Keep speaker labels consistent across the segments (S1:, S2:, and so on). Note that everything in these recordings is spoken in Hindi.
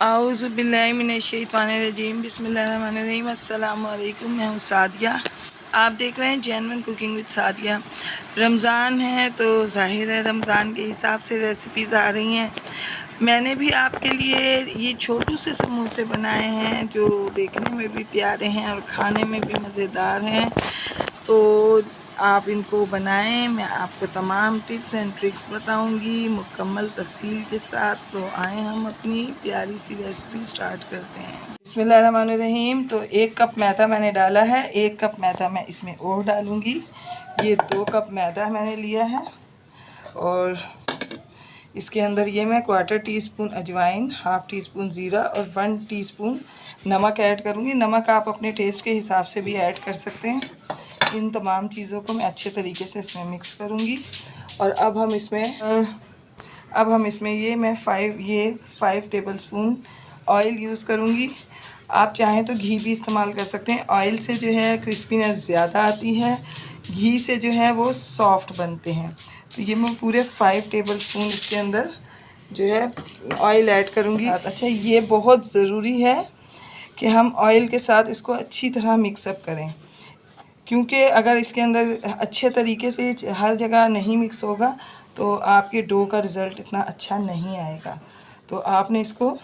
S1: आऊज़ुबिल्लाहिमिनश्शैतानिर्रजीम बिस्मिल्लाहिर्रहमानिर्रहीम। अस्सलाम वालेकुम। मैं हूँ सादिया। आप देख रहे हैं genuine cooking with Sadia. Ramzan है तो ज़ाहिर है रमज़ान के हिसाब से रेसिपीज़ आ रही हैं। मैंने भी आपके लिए ये छोटू से समोसे बनाए हैं जो देखने में भी प्यारे हैं और खाने में भी मज़ेदार हैं। तो आप इनको बनाएं, मैं आपको तमाम टिप्स एंड ट्रिक्स बताऊंगी मुकम्मल तफसील के साथ। तो आए हम अपनी प्यारी सी रेसिपी स्टार्ट करते हैं। बिस्मिल्लाहिर्रहमानिर्रहीम। तो 1 कप मैदा मैंने डाला है, 1 कप मैदा मैं इसमें और डालूंगी। ये 2 कप मैदा मैंने लिया है और इसके अंदर ये मैं 1/4 टीस्पून अजवाइन, 1/2 टीस्पून ज़ीरा और 1 टीस्पून नमक ऐड करूँगी। नमक आप अपने टेस्ट के हिसाब से भी ऐड कर सकते हैं। इन तमाम चीज़ों को मैं अच्छे तरीके से इसमें मिक्स करूँगी। और अब हम इसमें ये मैं 5 टेबलस्पून ऑयल यूज़ करूँगी। आप चाहें तो घी भी इस्तेमाल कर सकते हैं। ऑयल से जो है क्रिस्पीनेस ज़्यादा आती है, घी से जो है वो सॉफ्ट बनते हैं। तो ये मैं पूरे 5 टेबलस्पून इसके अंदर जो है ऑयल ऐड करूँगी। अच्छा, ये बहुत ज़रूरी है कि हम ऑयल के साथ इसको अच्छी तरह मिक्सअप करें, क्योंकि अगर इसके अंदर अच्छे तरीके से हर जगह नहीं मिक्स होगा तो आपके डो का रिज़ल्ट इतना अच्छा नहीं आएगा। तो आपने इसको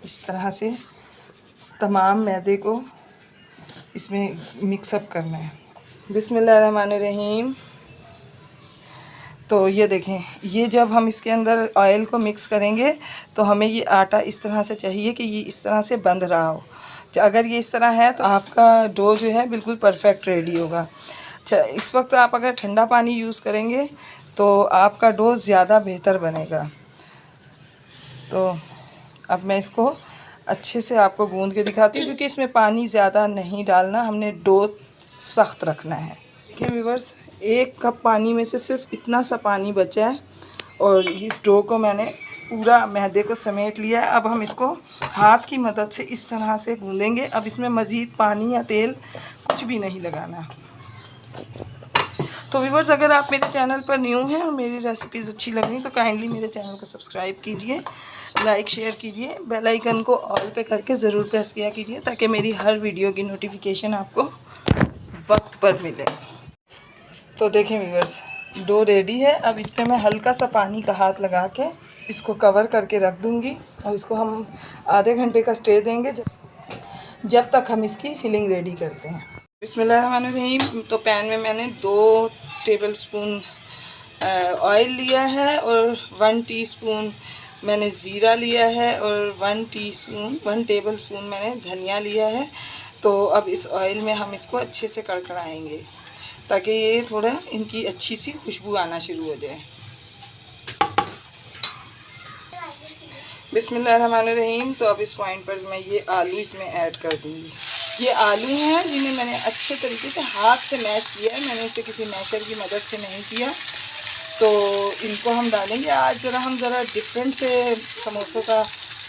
S1: इस तरह से तमाम मैदे को इसमें मिक्सअप करना है। बिस्मिल्लाहिर्रहमानिर्रहीम। तो ये देखें, ये जब हम इसके अंदर ऑयल को मिक्स करेंगे तो हमें ये आटा इस तरह से चाहिए कि ये इस तरह से बंध रहा हो। अगर ये इस तरह है तो आपका डो जो है बिल्कुल परफेक्ट रेडी होगा। अच्छा, इस वक्त आप अगर ठंडा पानी यूज़ करेंगे तो आपका डो ज़्यादा बेहतर बनेगा। तो अब मैं इसको अच्छे से आपको गूंद के दिखाती हूँ, क्योंकि इसमें पानी ज़्यादा नहीं डालना, हमने डो सख्त रखना है। देखिए व्यूअर्स, 1 कप पानी में से सिर्फ इतना सा पानी बचा है और इस डो को मैंने पूरा मैदे को समेट लिया है। अब हम इसको हाथ की मदद से इस तरह से गूंदेंगे। अब इसमें मज़ीद पानी या तेल कुछ भी नहीं लगाना। तो व्यूअर्स, अगर आप मेरे चैनल पर न्यू हैं और मेरी रेसिपीज़ अच्छी लग रही तो काइंडली मेरे चैनल को सब्सक्राइब कीजिए, लाइक शेयर कीजिए, बेल आइकन को ऑल पे करके ज़रूर प्रेस किया कीजिए ताकि मेरी हर वीडियो की नोटिफिकेशन आपको वक्त पर मिले। तो देखें व्यूअर्स, डो रेडी है। अब इस पर मैं हल्का सा पानी का हाथ लगा के इसको कवर करके रख दूँगी और इसको हम आधे घंटे का स्टे देंगे जब तक हम इसकी फिलिंग रेडी करते हैं। बिस्मिल्लाहिर्रहमानिर्रहीम। तो पैन में मैंने 2 टेबलस्पून ऑयल लिया है और 1 टीस्पून मैंने ज़ीरा लिया है और 1 टेबलस्पून मैंने धनिया लिया है। तो अब इस ऑयल में हम इसको अच्छे से कड़कड़ाएंगे ताकि ये थोड़ा इनकी अच्छी सी खुशबू आना शुरू हो जाए। बिस्मिल्लाहिर्रहमानिर्रहीम। तो अब इस पॉइंट पर मैं ये आलू इसमें ऐड कर दूँगी। ये आलू हैं जिन्हें मैंने अच्छे तरीके से हाथ से मैश किया है, मैंने इसे किसी मैशर की मदद से नहीं किया। तो इनको हम डालेंगे। आज हम ज़रा डिफरेंट से समोसों का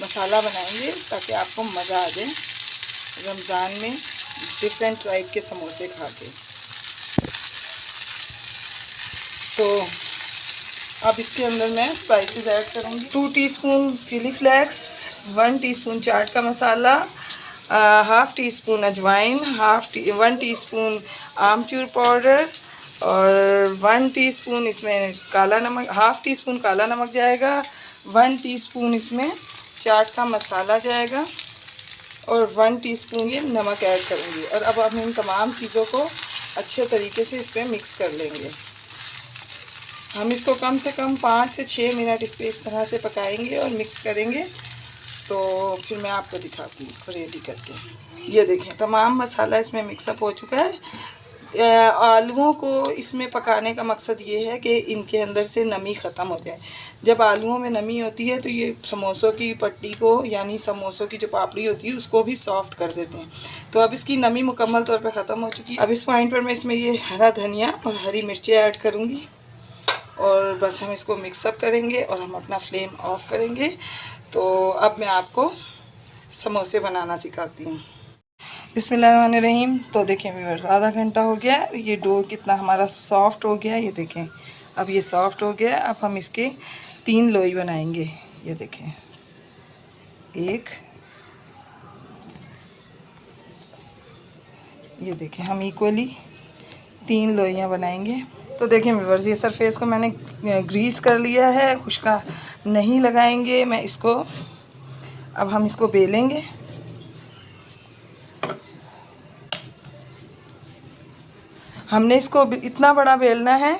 S1: मसाला बनाएंगे ताकि आपको मज़ा आ जाए रमज़ान में डिफरेंट टाइप के समोसे खा के। तो अब इसके अंदर मैं स्पाइसेस ऐड करूँगी। 2 टीस्पून चिली फ्लेक्स, 1 टीस्पून चाट का मसाला, 1/2 टीस्पून अजवाइन, 1 टीस्पून आमचूर पाउडर और 1 टीस्पून इसमें काला नमक, 1/2 टीस्पून काला नमक जाएगा, 1 टीस्पून इसमें चाट का मसाला जाएगा और 1 टीस्पून ये नमक ऐड करूँगी। और अब हम इन तमाम चीज़ों को अच्छे तरीके से इस पर मिक्स कर लेंगे। हम इसको कम से कम 5 से 6 मिनट इस पर इस तरह से पकाएंगे और मिक्स करेंगे। तो फिर मैं आपको दिखाती हूँ इसको रेडी करके। ये देखें, तमाम मसाला इसमें मिक्सअप हो चुका है। आलूओं को इसमें पकाने का मकसद ये है कि इनके अंदर से नमी ख़त्म हो जाए। जब आलूओं में नमी होती है तो ये समोसों की पट्टी को, यानी समोसों की जो पापड़ी होती है उसको भी सॉफ्ट कर देते हैं। तो अब इसकी नमी मुकम्मल तौर पे ख़त्म हो चुकी है। अब इस पॉइंट पर मैं इसमें ये हरा धनिया और हरी मिर्चें ऐड करूँगी और बस हम इसको मिक्सअप करेंगे और हम अपना फ्लेम ऑफ करेंगे। तो अब मैं आपको समोसे बनाना सिखाती हूँ। बिस्मिल्लाहिर्रहमानिर्रहीम। तो देखें व्यूअर्स, आधा घंटा हो गया, ये डो कितना हमारा सॉफ्ट हो गया। ये देखें, अब ये सॉफ्ट हो गया। अब हम इसके 3 लोई बनाएंगे। ये देखें, एक, ये देखें हम इक्वली 3 लोइयाँ बनाएंगे। तो देखिए व्यूअर्स, ये सरफेस को मैंने ग्रीस कर लिया है, खुश्का नहीं लगाएंगे। मैं इसको अब हम इसको बेलेंगे। हमने इसको इतना बड़ा बेलना है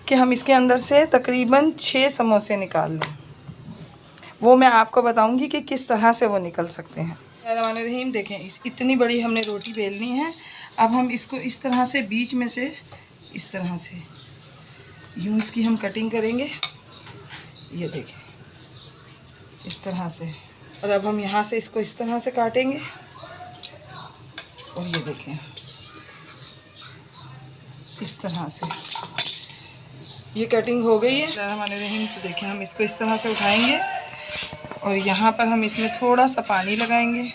S1: कि हम इसके अंदर से तकरीबन 6 समोसे निकाल लें। वो मैं आपको बताऊंगी कि किस तरह से वो निकल सकते हैं। बिस्मिल्लाहिर्रहमानिर्रहीम, देखें इतनी बड़ी हमने रोटी बेलनी है। अब हम इसको इस तरह से बीच में से इस तरह से यूँ इसकी हम कटिंग करेंगे, ये देखें इस तरह से। और अब हम यहाँ से इसको इस तरह से काटेंगे और ये देखें इस तरह से ये कटिंग हो गई है। बिस्मिल्लाहिर्रहमानिर्रहीम, तो देखें हम इसको इस तरह से उठाएंगे और यहाँ पर हम इसमें थोड़ा सा पानी लगाएंगे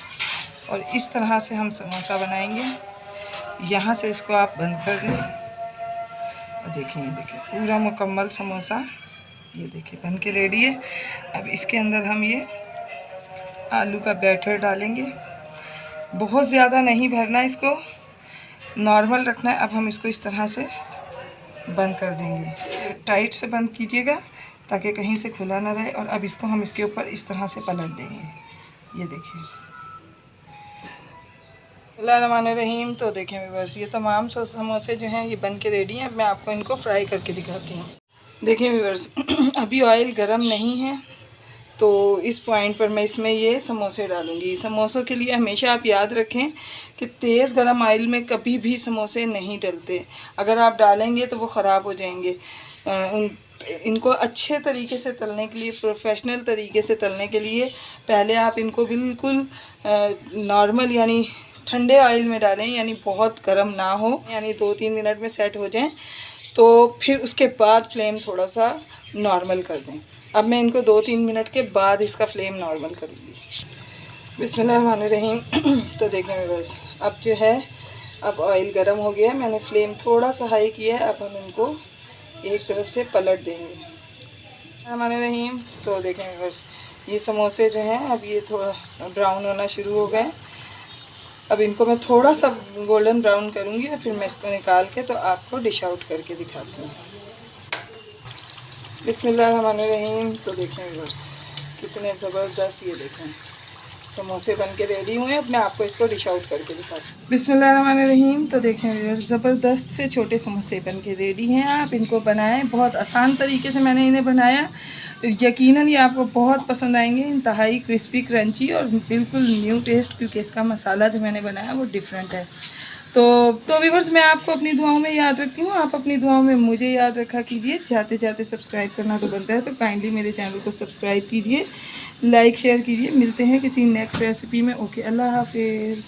S1: और इस तरह से हम समोसा बनाएंगे। यहाँ से इसको आप बंद कर दें और देखें, ये देखें पूरा मुकम्मल समोसा ये देखें बन के रेडी है। अब इसके अंदर हम ये आलू का बैटर डालेंगे। बहुत ज़्यादा नहीं भरना, इसको नॉर्मल रखना है। अब हम इसको इस तरह से बंद कर देंगे, टाइट से बंद कीजिएगा ताकि कहीं से खुला ना रहे। और अब इसको हम इसके ऊपर इस तरह से पलट देंगे, ये देखिए। बिस्मिल्लाहिर्रहमानिर्रहीम, तो देखें व्यूअर्स, ये तमाम समोसे जो हैं ये बन के रेडी हैं। मैं आपको इनको फ्राई करके दिखाती हूँ। देखें व्यूअर्स, अभी ऑयल गरम नहीं है, तो इस पॉइंट पर मैं इसमें ये समोसे डालूँगी। समोसों के लिए हमेशा आप याद रखें कि तेज़ गरम ऑयल में कभी भी समोसे नहीं डलते। अगर आप डालेंगे तो वो ख़राब हो जाएंगे। इनको अच्छे तरीके से तलने के लिए, प्रोफेशनल तरीके से तलने के लिए पहले आप इनको बिल्कुल नॉर्मल यानी ठंडे ऑयल में डालें, यानी बहुत गर्म ना हो, यानी 2-3 मिनट में सेट हो जाएं। तो फिर उसके बाद फ्लेम थोड़ा सा नॉर्मल कर दें। अब मैं इनको 2-3 मिनट के बाद इसका फ्लेम नॉर्मल करूँगी। बिस्मिल्लाहिर्रहमानिर्रहीम, तो देखें व्यूअर्स, अब जो है अब ऑयल गर्म हो गया है, मैंने फ्लेम थोड़ा सा हाई किया है। अब हम इनको एक तरफ से पलट देंगे। बिस्मिल्लाहिर्रहमानिर्रहीम, तो देखें व्यूअर्स, ये समोसे जो हैं अब ये थोड़ा ब्राउन होना शुरू हो गए। अब इनको मैं थोड़ा सा गोल्डन ब्राउन करूँगी और फिर मैं इसको निकाल के तो आपको डिश आउट करके दिखाती हूँ। बिस्मिल्लाहिर्रहमानिर्रहीम, तो देखें व्यूअर्स कितने ज़बरदस्त ये देखें समोसे बन के रेडी हुए हैं। अब मैं आपको इसको डिश आउट करके दिखाती हूँ। बिस्मिल्लाहिर्रहमानिर्रहीम, तो देखें व्यूअर्स ज़बरदस्त से छोटे समोसे बन के रेडी हैं। आप इनको बनाएं, बहुत आसान तरीके से मैंने इन्हें बनाया। यकीनन ये आपको बहुत पसंद आएंगे। इंतहाई क्रिस्पी क्रंची और बिल्कुल न्यू टेस्ट, क्योंकि इसका मसाला जो मैंने बनाया वो डिफरेंट है। तो व्यूअर्स, मैं आपको अपनी दुआओं में याद रखती हूँ, आप अपनी दुआओं में मुझे याद रखा कीजिए। जाते जाते सब्सक्राइब करना तो बनता है, तो काइंडली मेरे चैनल को सब्सक्राइब कीजिए, लाइक शेयर कीजिए। मिलते हैं किसी नेक्स्ट रेसिपी में। ओके, अल्लाह हाफिज़।